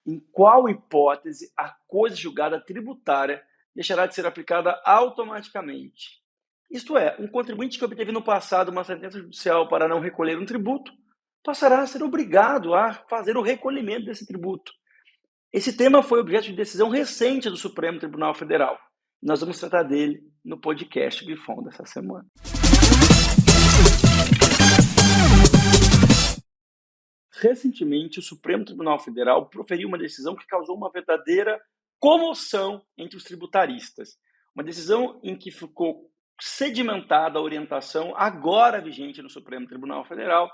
em qual hipótese a coisa julgada tributária deixará de ser aplicada automaticamente. Isto é, um contribuinte que obteve no passado uma sentença judicial para não recolher um tributo passará a ser obrigado a fazer o recolhimento desse tributo. Esse tema foi objeto de decisão recente do Supremo Tribunal Federal. Nós vamos tratar dele no podcast Grifão dessa semana. Recentemente, o Supremo Tribunal Federal proferiu uma decisão que causou uma verdadeira comoção entre os tributaristas. Uma decisão em que ficou sedimentada a orientação agora vigente no Supremo Tribunal Federal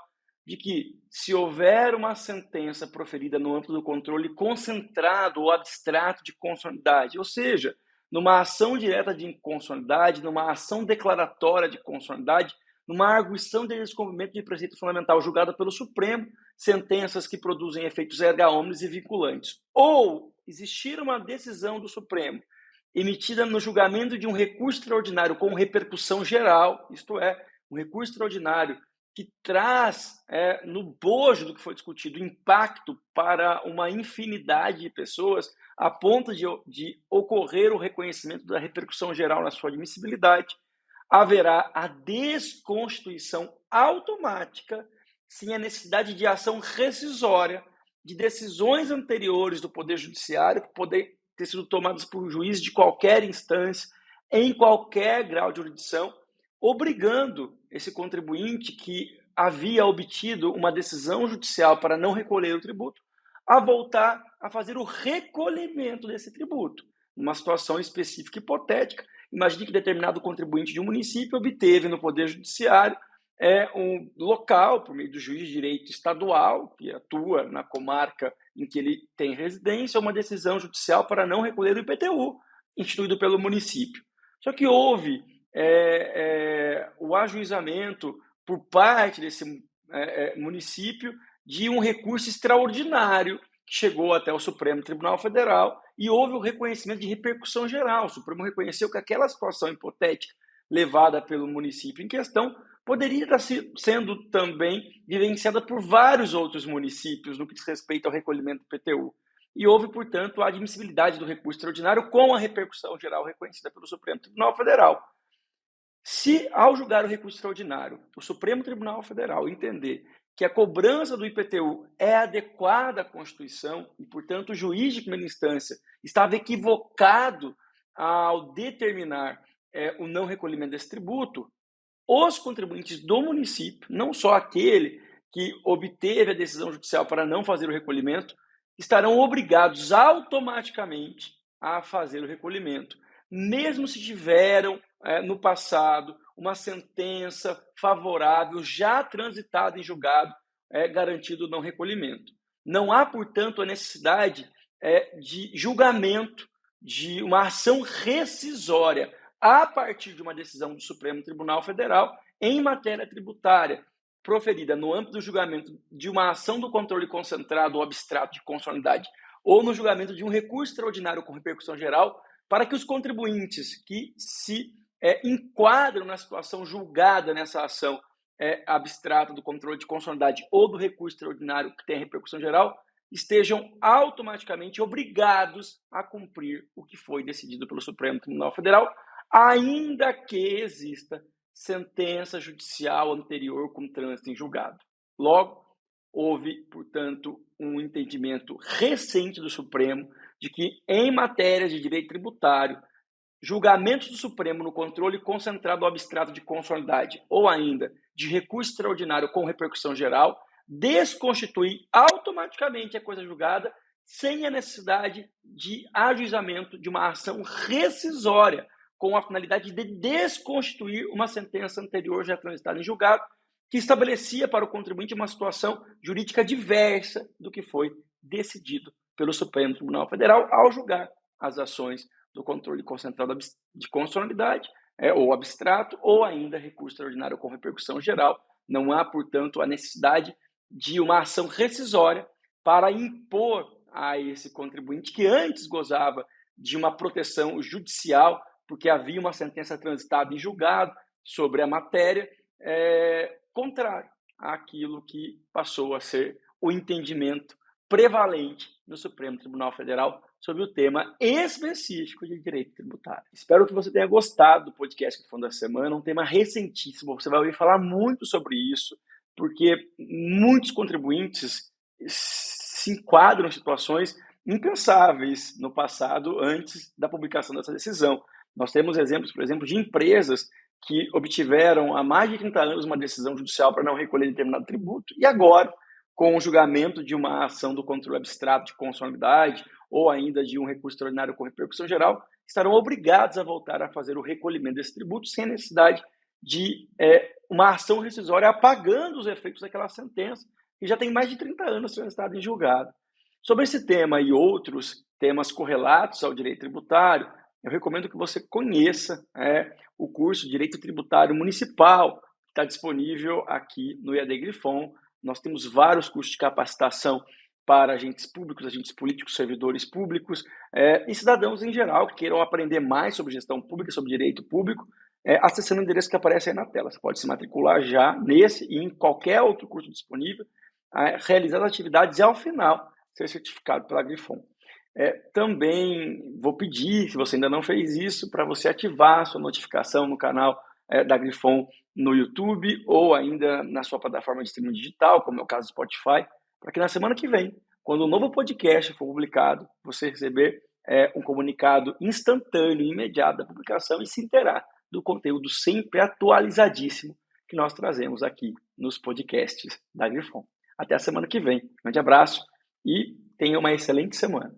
de que, se houver uma sentença proferida no âmbito do controle concentrado ou abstrato de constitucionalidade, ou seja, numa ação direta de inconstitucionalidade, numa ação declaratória de constitucionalidade, numa arguição de descumprimento de preceito fundamental julgada pelo Supremo, sentenças que produzem efeitos erga omnes e vinculantes, ou existir uma decisão do Supremo emitida no julgamento de um recurso extraordinário com repercussão geral, isto é, um recurso extraordinário que traz no bojo do que foi discutido impacto para uma infinidade de pessoas, a ponto de ocorrer o reconhecimento da repercussão geral na sua admissibilidade, haverá a desconstituição automática sem a necessidade de ação rescisória de decisões anteriores do Poder Judiciário que podem ter sido tomadas por juiz de qualquer instância, em qualquer grau de jurisdição, obrigando esse contribuinte que havia obtido uma decisão judicial para não recolher o tributo a voltar a fazer o recolhimento desse tributo. Numa situação específica hipotética, imagine que determinado contribuinte de um município obteve no Poder Judiciário um local, por meio do juiz de direito estadual, que atua na comarca em que ele tem residência, uma decisão judicial para não recolher o IPTU, instituído pelo município. Só que houve o ajuizamento por parte desse município de um recurso extraordinário que chegou até o Supremo Tribunal Federal e houve o reconhecimento de repercussão geral. O Supremo reconheceu que aquela situação hipotética levada pelo município em questão poderia estar sendo também vivenciada por vários outros municípios no que diz respeito ao recolhimento do IPTU. E houve, portanto, a admissibilidade do recurso extraordinário com a repercussão geral reconhecida pelo Supremo Tribunal Federal. Se, ao julgar o recurso extraordinário, o Supremo Tribunal Federal entender que a cobrança do IPTU é adequada à Constituição e, portanto, o juiz de primeira instância estava equivocado ao determinar o não recolhimento desse tributo, os contribuintes do município, não só aquele que obteve a decisão judicial para não fazer o recolhimento, estarão obrigados automaticamente a fazer o recolhimento, mesmo se tiveram no passado uma sentença favorável já transitada em julgado garantido o não recolhimento. Não há, portanto, a necessidade de julgamento de uma ação rescisória a partir de uma decisão do Supremo Tribunal Federal em matéria tributária, proferida no âmbito do julgamento de uma ação do controle concentrado ou abstrato de constitucionalidade ou no julgamento de um recurso extraordinário com repercussão geral, para que os contribuintes que se enquadram na situação julgada nessa ação abstrata do controle de constitucionalidade ou do recurso extraordinário que tem repercussão geral, estejam automaticamente obrigados a cumprir o que foi decidido pelo Supremo Tribunal Federal, ainda que exista sentença judicial anterior com trânsito em julgado. Logo, houve, portanto, um entendimento recente do Supremo de que, em matéria de direito tributário, julgamentos do Supremo no controle concentrado ou abstrato de constitucionalidade ou ainda de recurso extraordinário com repercussão geral desconstitui automaticamente a coisa julgada sem a necessidade de ajuizamento de uma ação rescisória com a finalidade de desconstituir uma sentença anterior já transitada em julgado que estabelecia para o contribuinte uma situação jurídica diversa do que foi decidido pelo Supremo Tribunal Federal ao julgar as ações do controle concentrado de constitucionalidade, ou abstrato, ou ainda recurso extraordinário com repercussão geral. Não há, portanto, a necessidade de uma ação rescisória para impor a esse contribuinte que antes gozava de uma proteção judicial, porque havia uma sentença transitada em julgado sobre a matéria, contrário àquilo que passou a ser o entendimento prevalente no Supremo Tribunal Federal sobre o tema específico de direito tributário. Espero que você tenha gostado do podcast do Fundo da Semana, um tema recentíssimo, você vai ouvir falar muito sobre isso, porque muitos contribuintes se enquadram em situações impensáveis no passado, antes da publicação dessa decisão. Nós temos exemplos, por exemplo, de empresas que obtiveram há mais de 30 anos uma decisão judicial para não recolher determinado tributo e agora, com o julgamento de uma ação do controle abstrato de constitucionalidade ou ainda de um recurso extraordinário com repercussão geral, estarão obrigados a voltar a fazer o recolhimento desse tributo sem a necessidade de uma ação rescisória apagando os efeitos daquela sentença, que já tem mais de 30 anos transitada em julgado. Sobre esse tema e outros temas correlatos ao direito tributário, eu recomendo que você conheça o curso Direito Tributário Municipal, que está disponível aqui no EAD Grifon. Nós temos vários cursos de capacitação para agentes públicos, agentes políticos, servidores públicos e cidadãos em geral que queiram aprender mais sobre gestão pública, sobre direito público, acessando o endereço que aparece aí na tela. Você pode se matricular já nesse e em qualquer outro curso disponível, realizar as atividades e, ao final, ser certificado pela Grifon. Também vou pedir, se você ainda não fez isso, para você ativar a sua notificação no canal da Grifon no YouTube ou ainda na sua plataforma de streaming digital, como é o caso do Spotify, para que na semana que vem, quando o novo podcast for publicado, você receber um comunicado instantâneo, imediato da publicação e se inteirar do conteúdo sempre atualizadíssimo que nós trazemos aqui nos podcasts da Grifon. Até a semana que vem. Um grande abraço e tenha uma excelente semana.